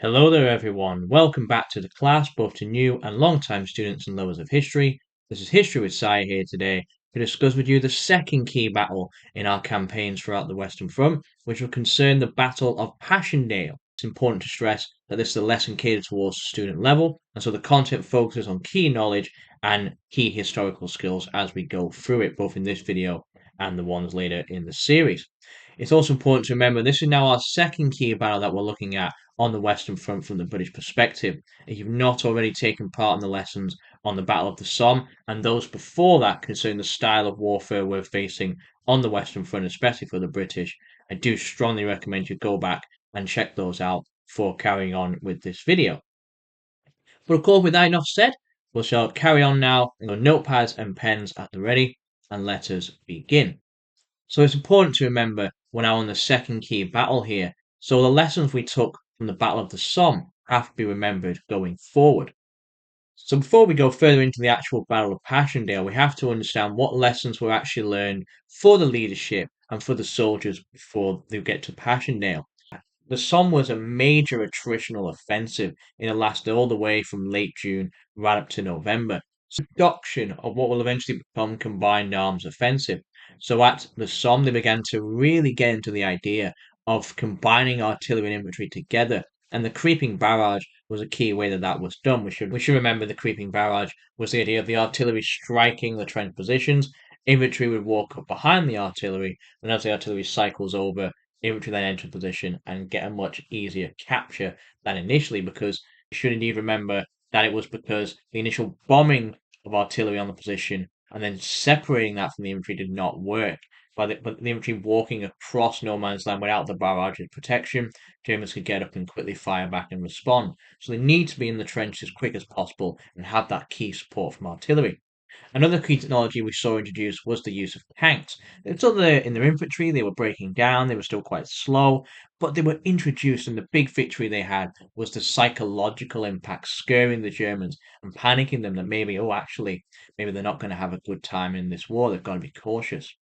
Hello there everyone, welcome back to the class, both to new and long-time students and lovers of history. This is History with Sai here today to discuss with you the second key battle in our campaigns throughout the Western Front, which will concern the Battle of Passchendaele. It's important to stress that this is a lesson catered towards the student level, and so the content focuses on key knowledge and key historical skills as we go through it, both in this video and the ones later in the series. It's also important to remember this is now our second key battle that we're looking at on the Western Front from the British perspective. If you've not already taken part in the lessons on the Battle of the Somme and those before that concerning the style of warfare we're facing on the Western Front, especially for the British, I do strongly recommend you go back and check those out before carrying on with this video. But of course, with that enough said, we shall carry on now. Notepads and pens at the ready, and let us begin. So it's important to remember we're now on the second key battle here. So the lessons we took from the Battle of the Somme have to be remembered going forward. So before we go further into the actual Battle of Passchendaele, we have to understand what lessons were actually learned for the leadership and for the soldiers before they get to Passchendaele. The Somme was a major attritional offensive. It lasted all the way from late June right up to November. Production of what will eventually become combined arms offensive. So at the Somme, they began to really get into the idea of combining artillery and infantry together. And the creeping barrage was a key way that that was done. We should remember the creeping barrage was the idea of the artillery striking the trench positions. Infantry would walk up behind the artillery, and as the artillery cycles over, infantry then enter position and get a much easier capture than initially, because you should indeed remember that it was because the initial bombing of artillery on the position and then separating that from the infantry did not work. But the infantry walking across no man's land without the barrage's protection, Germans could get up and quickly fire back and respond. So they need to be in the trench as quick as possible and have that key support from artillery. Another key technology we saw introduced was the use of tanks. Still in their infantry, they were breaking down, they were still quite slow, but they were introduced, and the big victory they had was the psychological impact, scaring the Germans and panicking them that maybe, oh, actually, maybe they're not going to have a good time in this war, they've got to be cautious.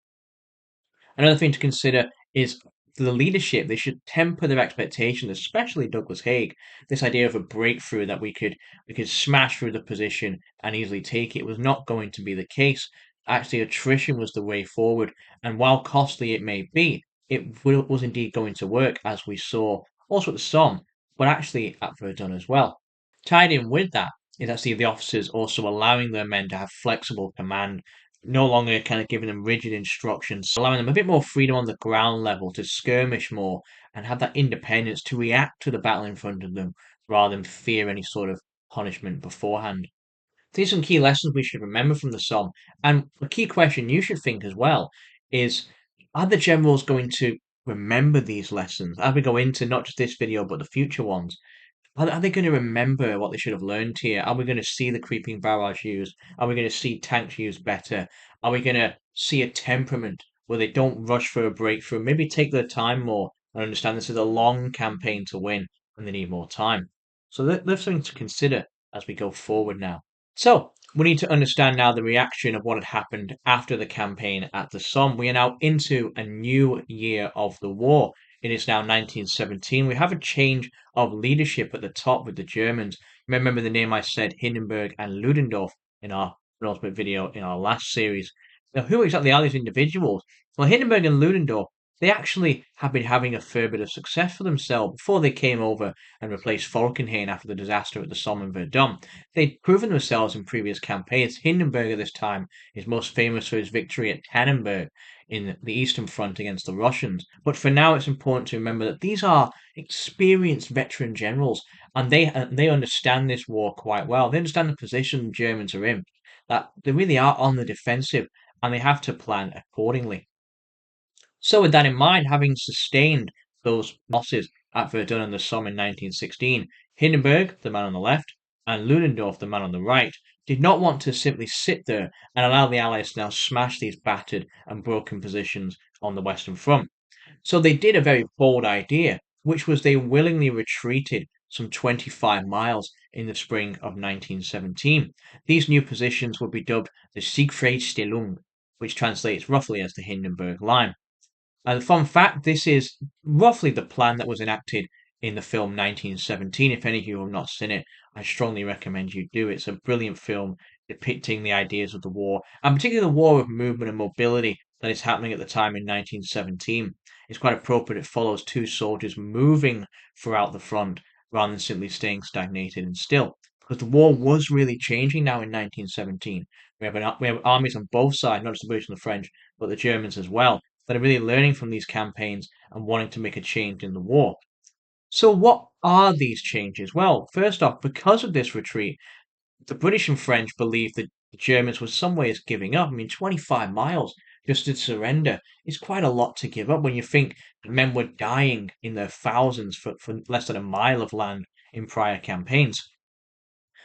Another thing to consider is the leadership. They should temper their expectations, especially Douglas Haig. This idea of a breakthrough that we could smash through the position and easily take it was not going to be the case. Actually, attrition was the way forward, and while costly it may be, was indeed going to work, as we saw also at the Somme, but actually at Verdun as well. Tied in with that is actually the officers also allowing their men to have flexible command, no longer kind of giving them rigid instructions, allowing them a bit more freedom on the ground level to skirmish more and have that independence to react to the battle in front of them rather than fear any sort of punishment beforehand. These are some key lessons we should remember from the Somme. And a key question you should think as well is, are the generals going to remember these lessons as we go into not just this video but the future ones? Are they going to remember what they should have learned here? Are we going to see the creeping barrage used? Are we going to see tanks used better? Are we going to see a temperament where they don't rush for a breakthrough? Maybe take their time more and understand this is a long campaign to win and they need more time. So that's something to consider as we go forward now. So we need to understand now the reaction of what had happened after the campaign at the Somme. We are now into a new year of the war. It is now 1917. We have a change of leadership at the top with the Germans. Remember the name I said, Hindenburg and Ludendorff, in our penultimate video in our last series. Now, who exactly are these individuals? Well, Hindenburg and Ludendorff, they actually have been having a fair bit of success for themselves before they came over and replaced Falkenhayn after the disaster at the Somme and Verdun. They'd proven themselves in previous campaigns. Hindenburg at this time is most famous for his victory at Tannenberg in the Eastern Front against the Russians. But for now, it's important to remember that these are experienced veteran generals, and they understand this war quite well. They understand the position the Germans are in, that they really are on the defensive, and they have to plan accordingly. So, with that in mind, having sustained those losses at Verdun and the Somme in 1916, Hindenburg, the man on the left, and Ludendorff, the man on the right, did not want to simply sit there and allow the Allies to now smash these battered and broken positions on the Western Front. So they did a very bold idea, which was they willingly retreated some 25 miles in the spring of 1917. These new positions would be dubbed the Siegfriedstellung, which translates roughly as the Hindenburg Line. And fun fact, this is roughly the plan that was enacted in the film 1917. If any of you have not seen it, I strongly recommend you do. It's a brilliant film depicting the ideas of the war, and particularly the war of movement and mobility that is happening at the time in 1917. It's quite appropriate. It follows two soldiers moving throughout the front rather than simply staying stagnated and still. Because the war was really changing now in 1917. We have armies on both sides, not just the British and the French, but the Germans as well, that are really learning from these campaigns and wanting to make a change in the war. So, what are these changes? Well, first off, because of this retreat, the British and French believed that the Germans were some ways giving up. I mean, 25 miles just to surrender is quite a lot to give up when you think that men were dying in their thousands for less than a mile of land in prior campaigns.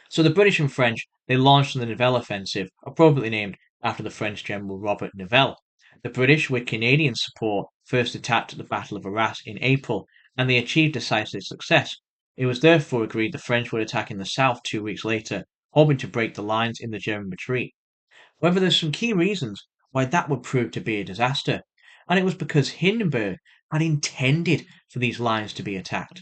So the British and French, they launched the Nivelle Offensive, appropriately named after the French General Robert Nivelle. The British, with Canadian support, first attacked at the Battle of Arras in April, and they achieved decisive success. It was therefore agreed the French would attack in the south 2 weeks later, hoping to break the lines in the German retreat. However, there's some key reasons why that would prove to be a disaster, and it was because Hindenburg had intended for these lines to be attacked.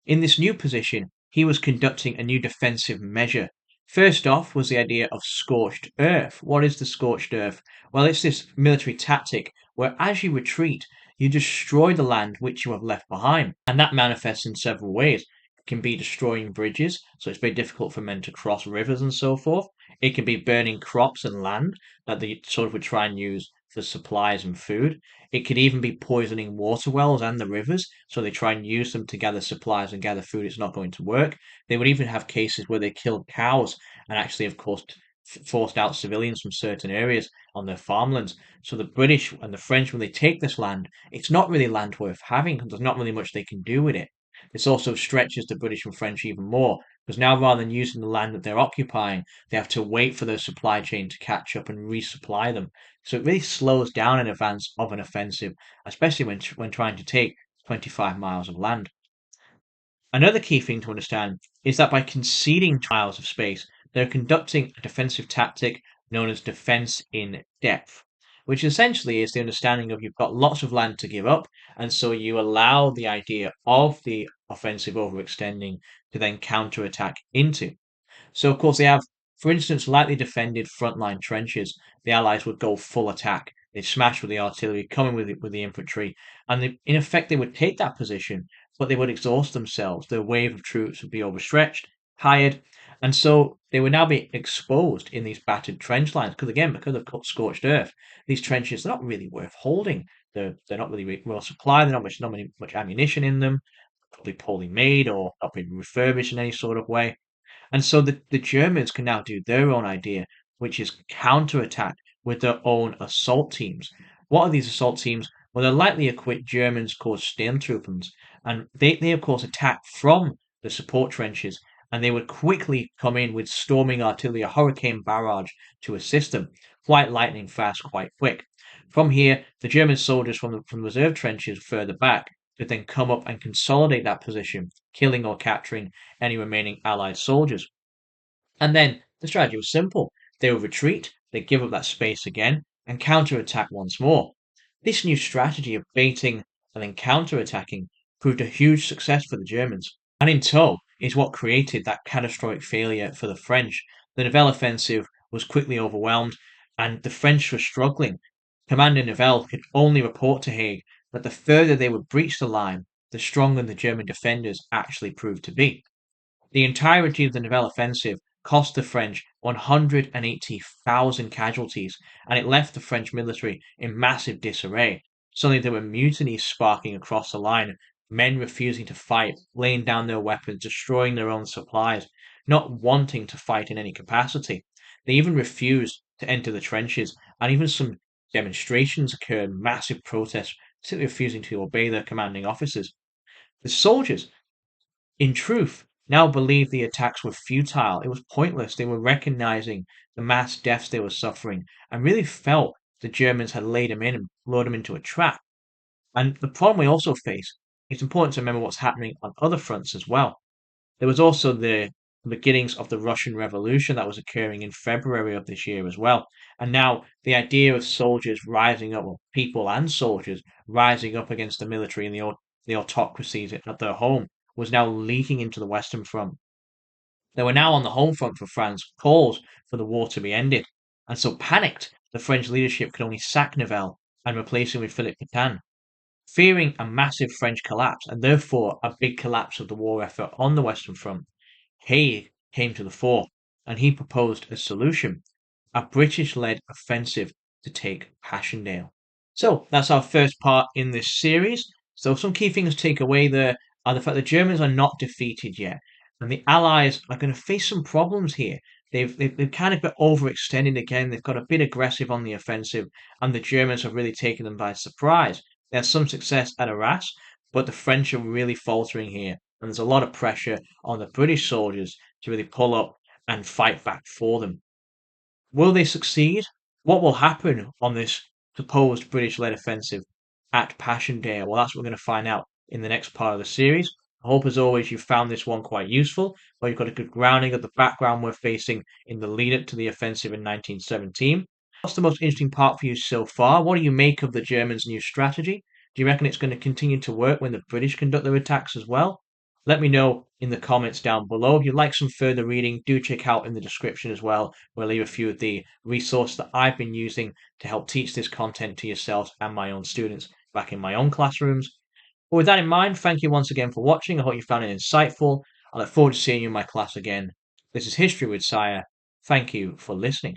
In this new position, he was conducting a new defensive measure. First off was the idea of scorched earth. What is the scorched earth? Well, it's this military tactic where as you retreat, you destroy the land which you have left behind. And that manifests in several ways. It can be destroying bridges, so it's very difficult for men to cross rivers and so forth. It can be burning crops and land that they sort of would try and use for supplies and food. It could even be poisoning water wells and the rivers, so they try and use them to gather supplies and gather food. It's not going to work. They would even have cases where they killed cows and actually, of course, forced out civilians from certain areas on their farmlands. So the British and the French, when they take this land, it's not really land worth having because there's not really much they can do with it. This also stretches the British and French even more because now rather than using the land that they're occupying, they have to wait for their supply chain to catch up and resupply them. So it really slows down an advance of an offensive, especially when trying to take 25 miles of land. Another key thing to understand is that by conceding miles of space, they're conducting a defensive tactic known as defense in depth, which essentially is the understanding of you've got lots of land to give up, and so you allow the idea of the offensive overextending to then counterattack into. So, of course, they have, for instance, lightly defended frontline trenches. The Allies would go full attack. They'd smash with the artillery, coming with the infantry, and in effect, they would take that position, but they would exhaust themselves. Their wave of troops would be overstretched, tired, and so they would now be exposed in these battered trench lines. Because again, because of scorched earth, these trenches are not really worth holding. They're not really well supplied. They're not much ammunition in them. Probably poorly made or not been refurbished in any sort of way. And so the Germans can now do their own idea, which is counterattack with their own assault teams. What are these assault teams? Well, they're lightly equipped Germans called Sturmtruppen, and they of course attack from the support trenches, and they would quickly come in with storming artillery, a hurricane barrage to assist them, quite lightning fast, quite quick. From here, the German soldiers from the reserve trenches further back could then come up and consolidate that position, killing or capturing any remaining Allied soldiers. And then the strategy was simple. They would retreat, they'd give up that space again, and counterattack once more. This new strategy of baiting and then counterattacking proved a huge success for the Germans, and in tow is what created that catastrophic failure for the French. The Nivelle offensive was quickly overwhelmed, and the French were struggling. Commander Nivelle could only report to Haig that the further they would breach the line, the stronger the German defenders actually proved to be. The entirety of the Nivelle offensive cost the French 180,000 casualties, and it left the French military in massive disarray. Suddenly there were mutinies sparking across the line, men refusing to fight, laying down their weapons, destroying their own supplies, not wanting to fight in any capacity. They even refused to enter the trenches, and even some demonstrations occurred, massive protests, simply refusing to obey their commanding officers. The soldiers, in truth, now believed the attacks were futile. It was pointless. They were recognizing the mass deaths they were suffering and really felt the Germans had laid them in and lured them into a trap. And the problem we also face, it's important to remember what's happening on other fronts as well. There was also the beginnings of the Russian Revolution that was occurring in February of this year as well. And now the idea of soldiers rising up, or people and soldiers rising up against the military and the autocracies at their home was now leaking into the Western Front. They were now on the home front for France, calls for the war to be ended, and so panicked, the French leadership could only sack Nivelle and replace him with Philippe Pétain. Fearing a massive French collapse and therefore a big collapse of the war effort on the Western Front, Haig came to the fore, and he proposed a solution: a British-led offensive to take Passchendaele. So that's our first part in this series. So some key things to take away there are the fact the Germans are not defeated yet, and the Allies are going to face some problems here. They've kind of been overextended again. They've got a bit aggressive on the offensive, and the Germans have really taken them by surprise. They had some success at Arras, but the French are really faltering here, and there's a lot of pressure on the British soldiers to really pull up and fight back for them. Will they succeed? What will happen on this supposed British-led offensive at Passchendaele? Well, that's what we're going to find out in the next part of the series. I hope, as always, you found this one quite useful, where you've got a good grounding of the background we're facing in the lead-up to the offensive in 1917. What's the most interesting part for you so far? What do you make of the Germans' new strategy? Do you reckon it's going to continue to work when the British conduct their attacks as well? Let me know in the comments down below. If you'd like some further reading, do check out in the description as well, where I'll leave a few of the resources that I've been using to help teach this content to yourselves and my own students back in my own classrooms. But with that in mind, thank you once again for watching. I hope you found it insightful. I look forward to seeing you in my class again. This is History with Sire. Thank you for listening.